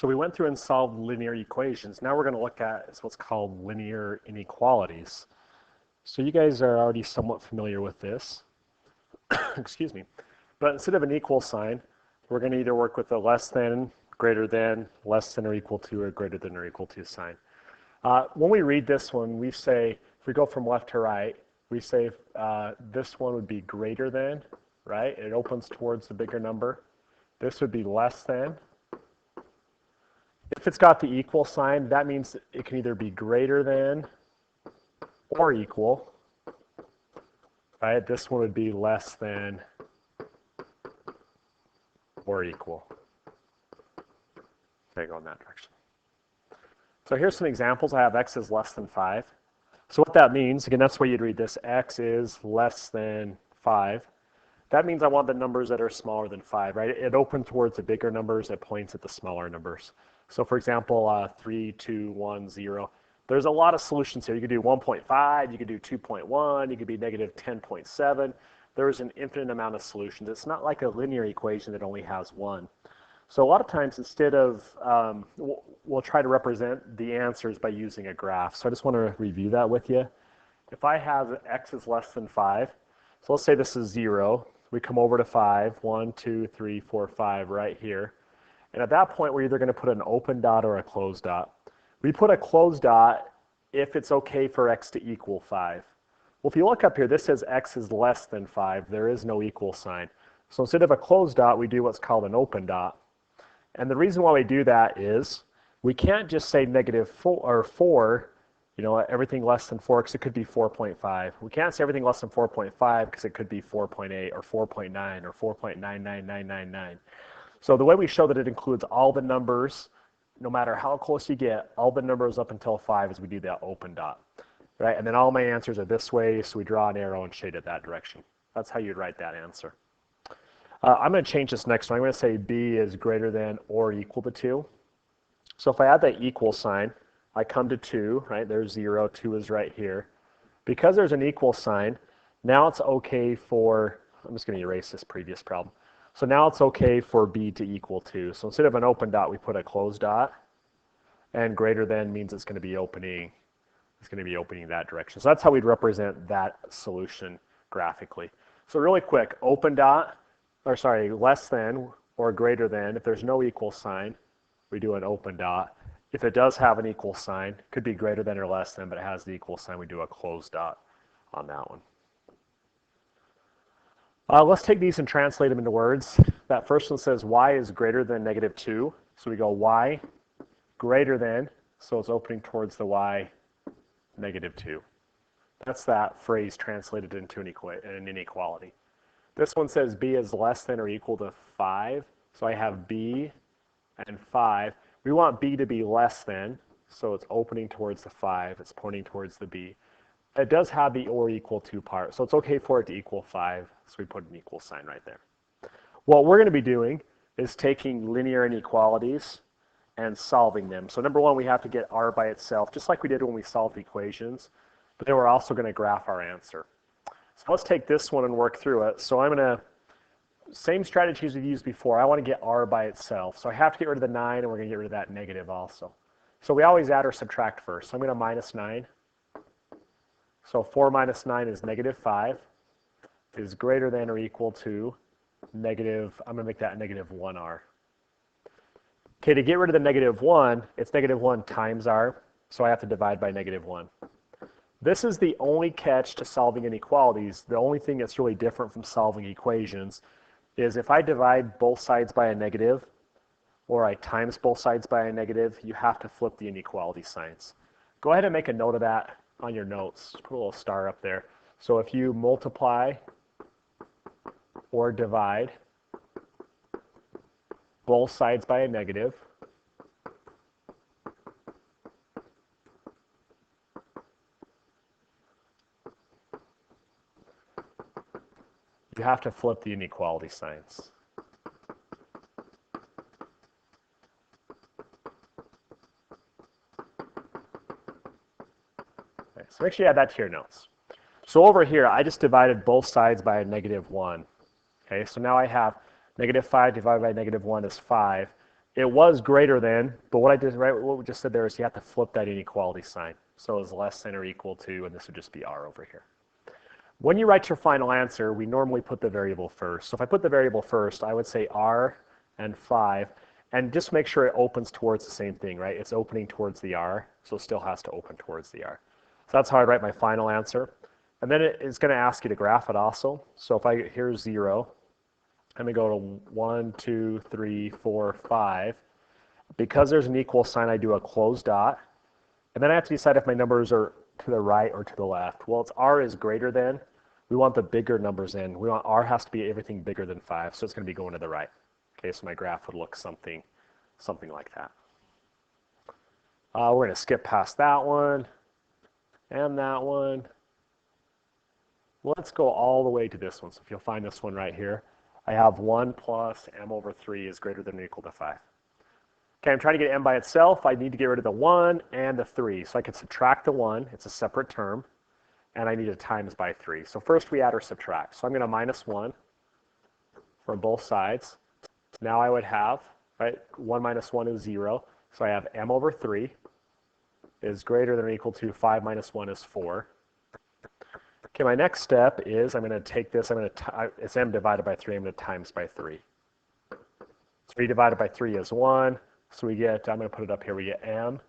So we went through and solved linear equations. Now we're going to look at what's called linear inequalities. So you guys are already somewhat familiar with this. Excuse me. But instead of an equal sign, we're going to either work with a less than, greater than, less than or equal to, or greater than or equal to sign. When we read this one, we say, if we go from left to right, we say this one would be greater than, right? It opens towards the bigger number. This would be less than. If it's got the equal sign, that means it can either be greater than or equal, right? This one would be less than or equal. Okay, go in that direction. So here's some examples. I have x is less than 5. So what that means, again, that's the way you'd read this. X is less than 5. That means I want the numbers that are smaller than 5, right? It opens towards the bigger numbers. It points at the smaller numbers. So for example, 3, 2, 1, 0. There's a lot of solutions here. You could do 1.5, you could do 2.1, you could be negative 10.7. There's an infinite amount of solutions. It's not like a linear equation that only has one. So a lot of times, instead of, we'll try to represent the answers by using a graph. So I just want to review that with you. If I have x is less than 5, so let's say this is 0. We come over to 5, 1, 2, 3, 4, 5 right here. And at that point, we're either going to put an open dot or a closed dot. We put a closed dot if it's okay for x to equal 5. Well, if you look up here, this says x is less than 5. There is no equal sign. So instead of a closed dot, we do what's called an open dot. And the reason why we do that is we can't just say negative 4, you know, everything less than 4, because it could be 4.5. We can't say everything less than 4.5 because it could be 4.8 or 4.9 or 4.99999. So the way we show that it includes all the numbers, no matter how close you get, all the numbers up until 5 is we do that open dot, right? And then all my answers are this way, so we draw an arrow and shade it that direction. That's how you'd write that answer. I'm going to change this next one. I'm going to say b is greater than or equal to 2. So if I add that equal sign, I come to 2, right? There's 0, 2 is right here. Because there's an equal sign, now it's okay for, I'm just going to erase this previous problem. So now it's okay for b to equal 2. So instead of an open dot, we put a closed dot, and greater than means it's going to be opening that direction. So that's how we'd represent that solution graphically. So really quick, open dot, or sorry, less than or greater than. If there's no equal sign, we do an open dot. If it does have an equal sign, could be greater than or less than, but it has the equal sign, we do a closed dot on that one. Let's take these and translate them into words. That first one says y is greater than negative 2. So we go y greater than, so it's opening towards the y negative 2. That's that phrase translated into an inequality. This one says b is less than or equal to 5. So I have b and 5. We want b to be less than, so it's opening towards the 5. It's pointing towards the b. It does have the or equal to part, so it's okay for it to equal 5, so we put an equal sign right there. What we're going to be doing is taking linear inequalities and solving them. So number one, we have to get r by itself, just like we did when we solved equations, but then we're also going to graph our answer. So let's take this one and work through it. So I'm going to, same strategies we've used before. I want to get r by itself. So I have to get rid of the 9, and we're going to get rid of that negative also. So we always add or subtract first. So I'm going to minus 9. So 4 minus 9 is negative 5. Is greater than or equal to negative, I'm going to make that negative 1r. Okay, to get rid of the negative 1, it's negative 1 times r, so I have to divide by negative 1. This is the only catch to solving inequalities. The only thing that's really different from solving equations is if I divide both sides by a negative, or I times both sides by a negative, you have to flip the inequality signs. Go ahead and make a note of that on your notes. Just put a little star up there. So if you multiply or divide both sides by a negative, you have to flip the inequality signs. Okay, so make sure you add that to your notes. So over here, I just divided both sides by a negative 1. Okay, so now I have negative 5 divided by negative 1 is 5. It was greater than, but what I did, right, what we just said there is you have to flip that inequality sign. So it's less than or equal to, and this would just be r over here. When you write your final answer, we normally put the variable first. So if I put the variable first, I would say r and 5, and just make sure it opens towards the same thing, right? It's opening towards the r, so it still has to open towards the r. So that's how I write my final answer. And then it's going to ask you to graph it also. So if I, here's 0, I'm going to go to 1, 2, 3, 4, 5. Because there's an equal sign, I do a closed dot. And then I have to decide if my numbers are to the right or to the left. Well, it's r is greater than. We want the bigger numbers in. We want r has to be everything bigger than 5, so it's going to be going to the right. Okay, so my graph would look something like that. We're going to skip past that one and that one. Let's go all the way to this one. So if you'll find this one right here, I have 1 plus m over 3 is greater than or equal to 5. Okay, I'm trying to get m by itself. I need to get rid of the 1 and the 3. So I can subtract the 1. It's a separate term. And I need to times by 3. So first we add or subtract. So I'm going to minus 1 from both sides. Now I would have, right, 1 minus 1 is 0. So I have m over 3 is greater than or equal to 5 minus 1 is 4. Okay, my next step is I'm going to take this, it's m divided by 3, I'm going to times by 3. 3 divided by 3 is 1. So we get, I'm going to put it up here, we get m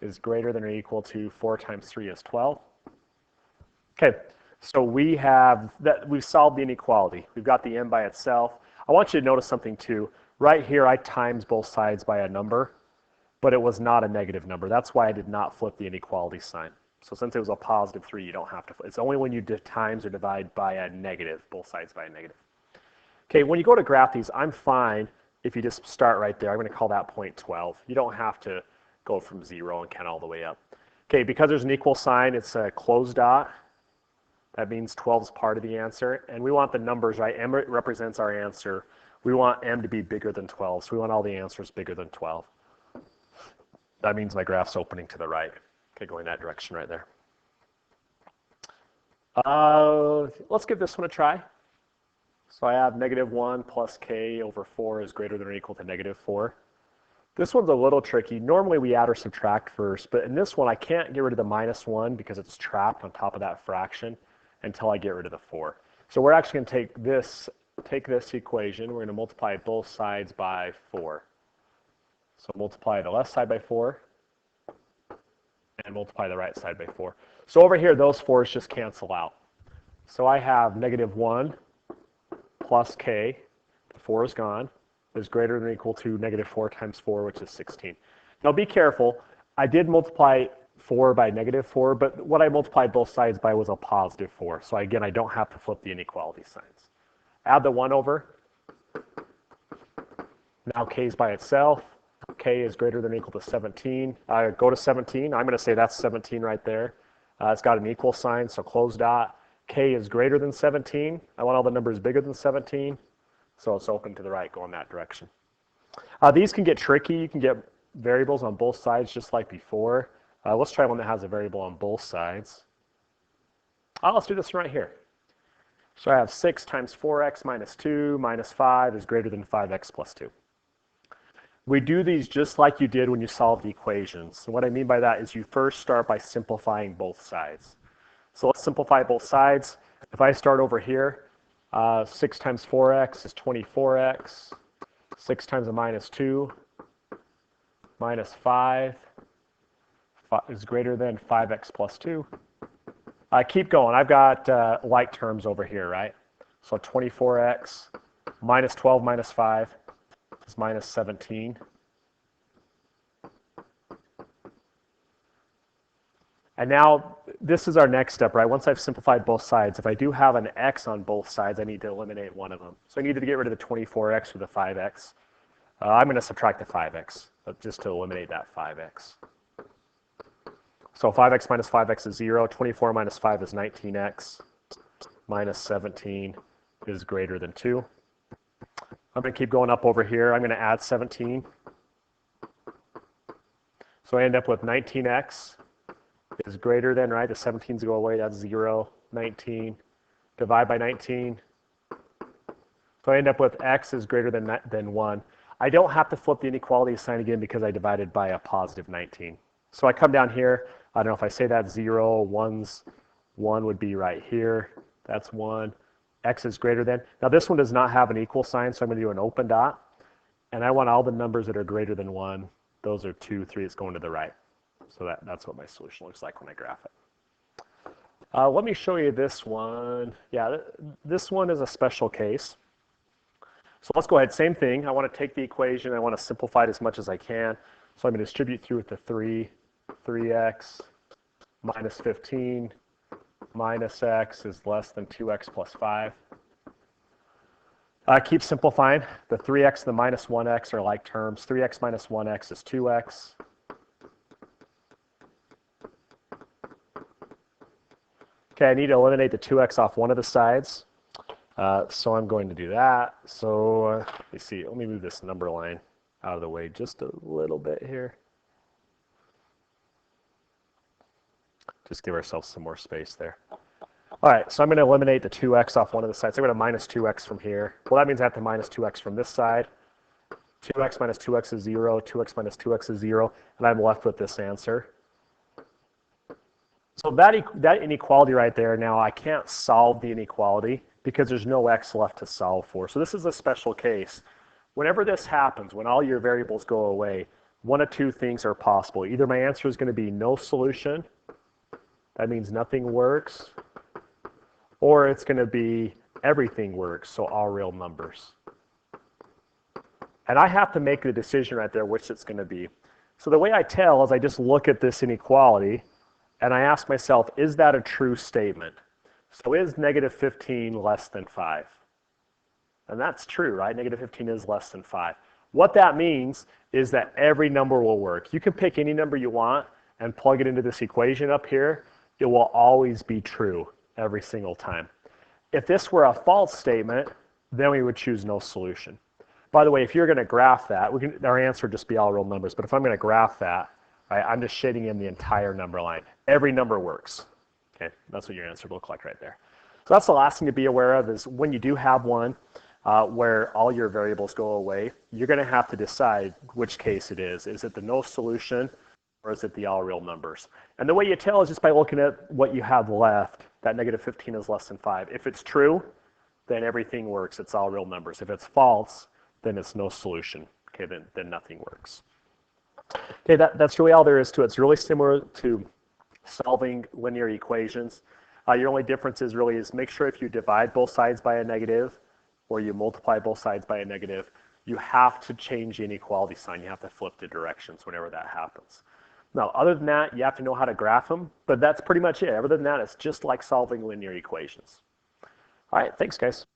is greater than or equal to 4 times 3 is 12. Okay, so we've solved the inequality. We've got the m by itself. I want you to notice something too. Right here, I times both sides by a number, but it was not a negative number. That's why I did not flip the inequality sign. So since it was a positive 3, you don't have to flip. It's only when you times or divide by a negative, both sides by a negative. Okay, when you go to graph these, I'm fine if you just start right there. I'm going to call that point 12. You don't have to go from 0 and count all the way up. Okay, because there's an equal sign, it's a closed dot. That means 12 is part of the answer. And we want the numbers, right? M represents our answer. We want m to be bigger than 12. So we want all the answers bigger than 12. That means my graph's opening to the right. Okay, going that direction right there. Let's give this one a try. So I have negative 1 plus k over 4 is greater than or equal to negative 4. This one's a little tricky. Normally we add or subtract first, but in this one I can't get rid of the minus 1 because it's trapped on top of that fraction until I get rid of the 4. So we're actually going to take this equation, we're going to multiply both sides by 4. So multiply the left side by 4 and multiply the right side by 4. So over here, those 4's just cancel out. So I have negative 1 plus k, the 4 is gone, is greater than or equal to negative 4 times 4, which is 16. Now be careful. I did multiply 4 by negative 4, but what I multiplied both sides by was a positive 4. So again, I don't have to flip the inequality signs. Add the 1 over. Now k is by itself. K is greater than or equal to 17. Go to 17. I'm going to say that's 17 right there. It's got an equal sign, so close dot. K is greater than 17. I want all the numbers bigger than 17. So it's open to the right, go in that direction. These can get tricky. You can get variables on both sides just like before. Let's try one that has a variable on both sides. Let's do this one right here. So I have 6 times 4x minus 2 minus 5 is greater than 5x plus 2. We do these just like you did when you solved the equations. So what I mean by that is you first start by simplifying both sides. So let's simplify both sides. If I start over here, 6 times 4x is 24x. 6 times a minus 2 minus 5 is greater than 5x plus 2. Keep going. I've got like terms over here, right? So 24x minus 12 minus 5 is minus 17. And now this is our next step, right? Once I've simplified both sides, if I do have an x on both sides, I need to eliminate one of them. So I need to get rid of the 24x or the 5x. I'm going to subtract the 5x just to eliminate that 5x. So 5x minus 5x is 0. 24 minus 5 is 19x. Minus 17 is greater than 2. I'm going to keep going up over here. I'm going to add 17. So I end up with 19x is greater than, right? The 17's go away. That's 0. 19. Divide by 19. So I end up with x is greater than 1. I don't have to flip the inequality sign again because I divided by a positive 19. So I come down here, I don't know if I say that 0, 1 would be right here. That's 1. X is greater than. Now this one does not have an equal sign, so I'm going to do an open dot. And I want all the numbers that are greater than 1. Those are 2, 3. It's going to the right. So that's what my solution looks like when I graph it. Let me show you this one. Yeah, this one is a special case. So let's go ahead, same thing. I want to take the equation, I want to simplify it as much as I can. So I'm going to distribute through it to 3x minus 15 minus x is less than 2x plus 5. Keep simplifying. The 3x and the minus 1x are like terms. 3x minus 1x is 2x. Okay, I need to eliminate the 2x off one of the sides. So I'm going to do that. So let me see. Let me move this number line out of the way just a little bit here. Just give ourselves some more space there. All right, so I'm going to eliminate the 2x off one of the sides. So I'm going to minus 2x from here. Well, that means I have to minus 2x from this side. 2x minus 2x is 0. 2x minus 2x is 0. And I'm left with this answer. So that inequality right there, now I can't solve the inequality because there's no x left to solve for. So this is a special case. Whenever this happens, when all your variables go away, one of two things are possible. Either my answer is going to be no solution. That means nothing works. Or it's going to be everything works, so all real numbers. And I have to make the decision right there which it's going to be. So the way I tell is I just look at this inequality and I ask myself, is that a true statement? So is negative 15 less than 5? And that's true, right? Negative 15 is less than 5. What that means is that every number will work. You can pick any number you want and plug it into this equation up here. It will always be true every single time. If this were a false statement, then we would choose no solution. By the way, if you're going to graph that, our answer would just be all real numbers. But if I'm going to graph that, right, I'm just shading in the entire number line. Every number works. Okay, that's what your answer will look like right there. So that's the last thing to be aware of is when you do have one where all your variables go away, you're going to have to decide which case it is. Is it the no solution or is it the all real numbers? And the way you tell is just by looking at what you have left, that negative 15 is less than 5. If it's true, then everything works. It's all real numbers. If it's false, then it's no solution. Okay, then nothing works. Okay, that's really all there is to it. It's really similar to solving linear equations. Your only difference is really make sure if you divide both sides by a negative or you multiply both sides by a negative, you have to change the inequality sign. You have to flip the directions whenever that happens. Now, other than that, you have to know how to graph them, but that's pretty much it. Other than that, it's just like solving linear equations. All right, thanks, guys.